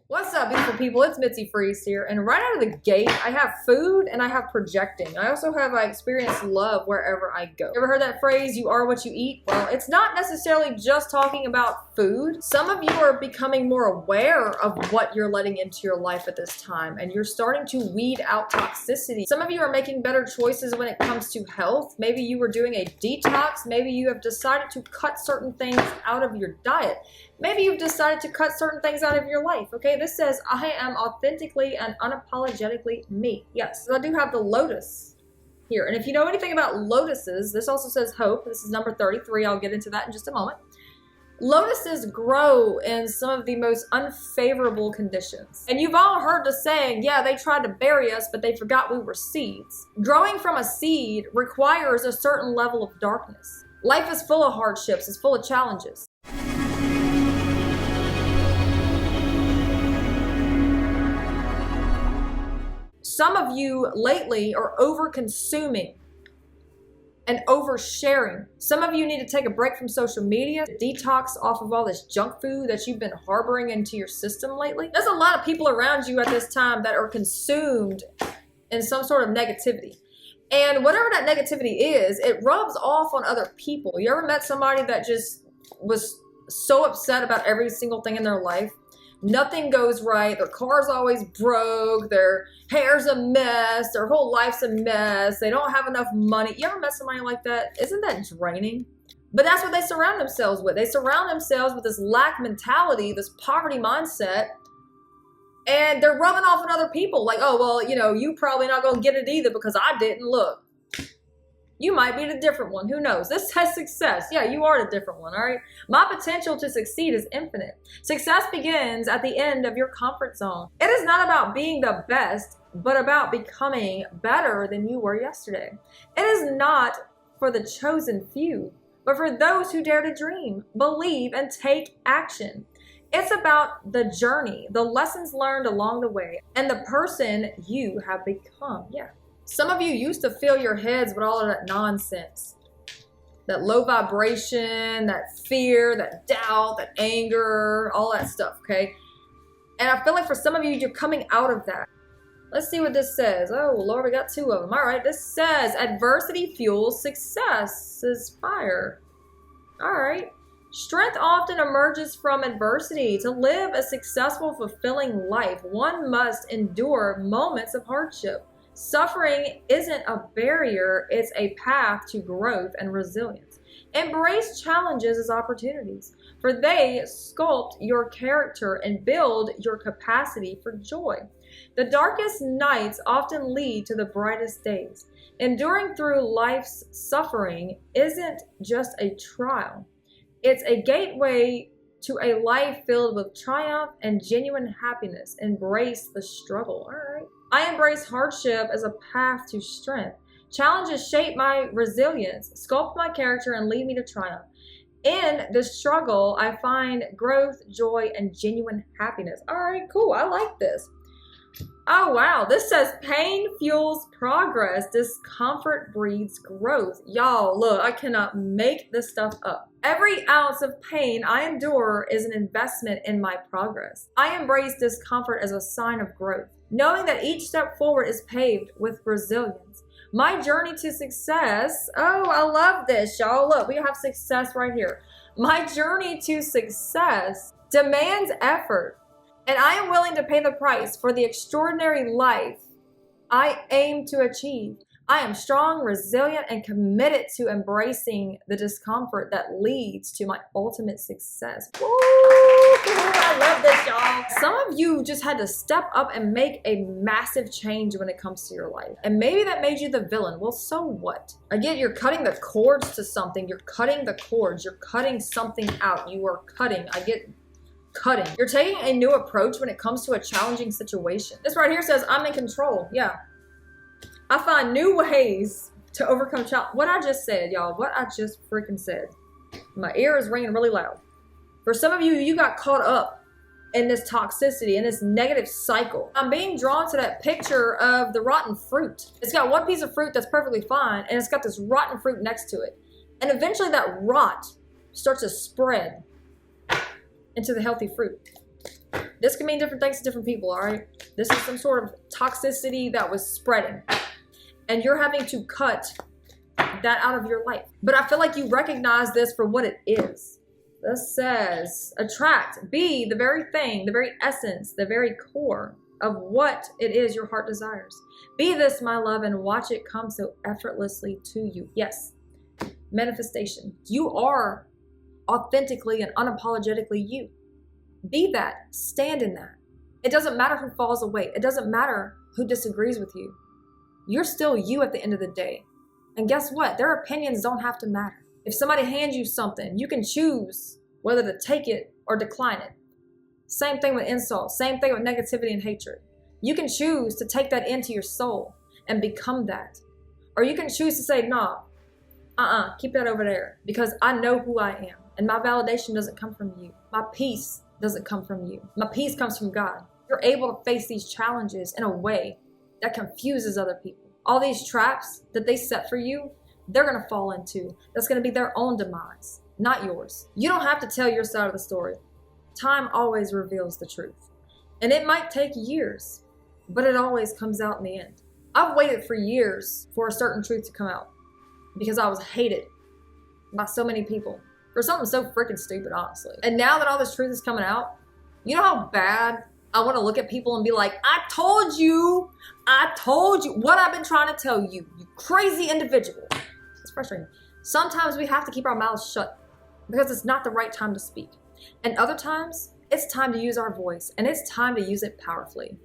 What's up, beautiful people? It's Mitzi Freeze here, and right out of the gate, I have food and I have projecting. I also have I experience love wherever I go. Ever heard that phrase, you are what you eat? Well, it's not necessarily just talking about food. Some of you are becoming more aware of what you're letting into your life at this time, and you're starting to weed out toxicity. Some of you are making better choices when it comes to health. Maybe you were doing a detox. Maybe you have decided to cut certain things out of your diet. Maybe you've decided to cut certain things out of your life, okay? This says, I am authentically and unapologetically me. Yes, I do have the lotus here. And if you know anything about lotuses, this also says hope. This is number 33. I'll get into that in just a moment. Lotuses grow in some of the most unfavorable conditions. And you've all heard the saying, yeah, they tried to bury us, but they forgot we were seeds. Growing from a seed requires a certain level of darkness. Life is full of hardships. It's full of challenges. Some of you lately are over-consuming and oversharing. Some of you need to take a break from social media, detox off of all this junk food that you've been harboring into your system lately. There's a lot of people around you at this time that are consumed in some sort of negativity. And whatever that negativity is, it rubs off on other people. You ever met somebody that just was so upset about every single thing in their life? Nothing goes right. Their car's always broke. Their hair's a mess. Their whole life's a mess. They don't have enough money. You ever met somebody like that? Isn't that draining? But that's what they surround themselves with. They surround themselves with this lack mentality, this poverty mindset, and they're rubbing off on other people. Like, oh, well, you know, you probably not going to get it either because I didn't. Look. You might be the different one. Who knows? This says success. Yeah, you are the different one, all right? My potential to succeed is infinite. Success begins at the end of your comfort zone. It is not about being the best, but about becoming better than you were yesterday. It is not for the chosen few, but for those who dare to dream, believe, and take action. It's about the journey, the lessons learned along the way, and the person you have become. Yeah. Some of you used to fill your heads with all of that nonsense. That low vibration, that fear, that doubt, that anger, all that stuff, okay? And I feel like for some of you, you're coming out of that. Let's see what this says. Oh, Lord, we got two of them. All right, this says, adversity fuels success is fire. All right. Strength often emerges from adversity. To live a successful, fulfilling life, one must endure moments of hardship. Suffering isn't a barrier, it's a path to growth and resilience. Embrace challenges as opportunities, for they sculpt your character and build your capacity for joy. The darkest nights often lead to the brightest days. Enduring through life's suffering isn't just a trial. It's a gateway to a life filled with triumph and genuine happiness. Embrace the struggle. All right. I embrace hardship as a path to strength. Challenges shape my resilience, sculpt my character, and lead me to triumph. In this struggle, I find growth, joy, and genuine happiness. All right, cool. I like this. Oh, wow. This says pain fuels progress. Discomfort breeds growth. Y'all, look, I cannot make this stuff up. Every ounce of pain I endure is an investment in my progress. I embrace discomfort as a sign of growth, knowing that each step forward is paved with resilience. My journey to success, oh, I love this, y'all. Look, we have success right here. My journey to success demands effort, and I am willing to pay the price for the extraordinary life I aim to achieve. I am strong, resilient, and committed to embracing the discomfort that leads to my ultimate success. Woo! I love this, y'all. Some of you just had to step up and make a massive change when it comes to your life. And maybe that made you the villain. Well, so what? Again, you're cutting the cords to something. You're cutting the cords. You're cutting something out. You are cutting. I get cutting. You're taking a new approach when it comes to a challenging situation. This right here says, I'm in control. Yeah. I find new ways to overcome challenge. What I just said, y'all, what I just freaking said. My ear is ringing really loud. For some of you, you got caught up in this toxicity, in this negative cycle. I'm being drawn to that picture of the rotten fruit. It's got one piece of fruit that's perfectly fine, and it's got this rotten fruit next to it. And eventually that rot starts to spread into the healthy fruit. This can mean different things to different people, all right? This is some sort of toxicity that was spreading. And you're having to cut that out of your life. But I feel like you recognize this for what it is. This says, attract, be the very thing, the very essence, the very core of what it is your heart desires. Be this, my love, and watch it come so effortlessly to you. Yes, manifestation. You are authentically and unapologetically you. Be that. Stand in that. It doesn't matter who falls away. It doesn't matter who disagrees with you. You're still you at the end of the day. And guess what? Their opinions don't have to matter. If somebody hands you something, you can choose whether to take it or decline it. Same thing with insults. Same thing with negativity and hatred. You can choose to take that into your soul and become that. Or you can choose to say, nah, keep that over there, because I know who I am. And my validation doesn't come from you. My peace doesn't come from you. My peace comes from God. You're able to face these challenges in a way that confuses other people. All these traps that they set for you, they're going to fall into. That's going to be their own demise, not yours. You don't have to tell your side of the story. Time always reveals the truth. And it might take years, but it always comes out in the end. I've waited for years for a certain truth to come out because I was hated by so many people for something so freaking stupid, honestly. And now that all this truth is coming out, you know how bad I want to look at people and be like, I told you what I've been trying to tell you, you crazy individual. It's frustrating. Sometimes we have to keep our mouths shut because it's not the right time to speak. And other times, it's time to use our voice, and it's time to use it powerfully.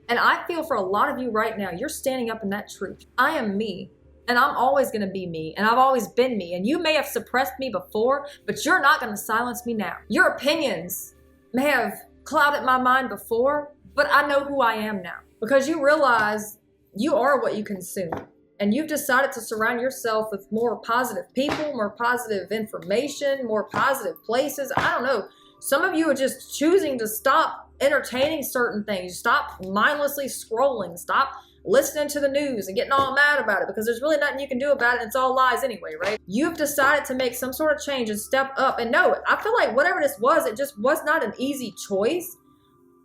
And I feel for a lot of you right now, you're standing up in that truth. I am me, and I'm always going to be me, and I've always been me. And you may have suppressed me before, but you're not going to silence me now. Your opinions may have clouded my mind before, but I know who I am now. Because you realize you are what you consume. And you've decided to surround yourself with more positive people, more positive information, more positive places. I don't know. Some of you are just choosing to stop entertaining certain things. Stop mindlessly scrolling. Stop listening to the news and getting all mad about it because there's really nothing you can do about it. And it's all lies anyway, right? You've decided to make some sort of change and step up. And no, I feel like whatever this was, it just was not an easy choice.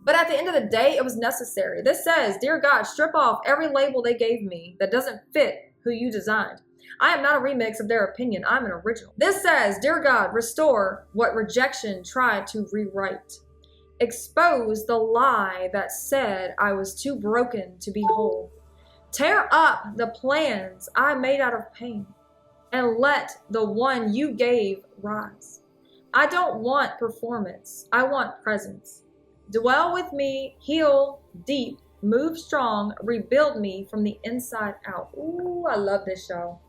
But at the end of the day, it was necessary. This says, dear God, strip off every label they gave me that doesn't fit who you designed. I am not a remix of their opinion. I'm an original. This says, dear God, restore what rejection tried to rewrite. Expose the lie that said I was too broken to be whole. Tear up the plans I made out of pain and let the one you gave rise. I don't want performance. I want presence. Dwell with me, heal deep, move strong, rebuild me from the inside out. Ooh, I love this, y'all.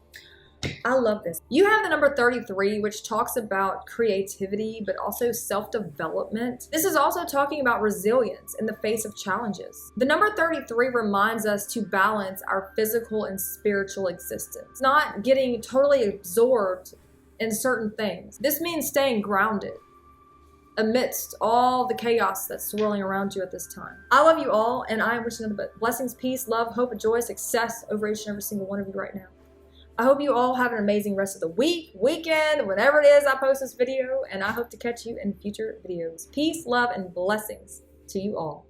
I love this. You have the number 33, which talks about creativity, but also self-development. This is also talking about resilience in the face of challenges. The number 33 reminds us to balance our physical and spiritual existence, not getting totally absorbed in certain things. This means staying grounded amidst all the chaos that's swirling around you at this time. I love you all, and I am wishing you blessings, peace, love, hope, and joy, success over each and every single one of you right now. I hope you all have an amazing rest of the week, weekend, whenever it is I post this video, and I hope to catch you in future videos. Peace, love, and blessings to you all.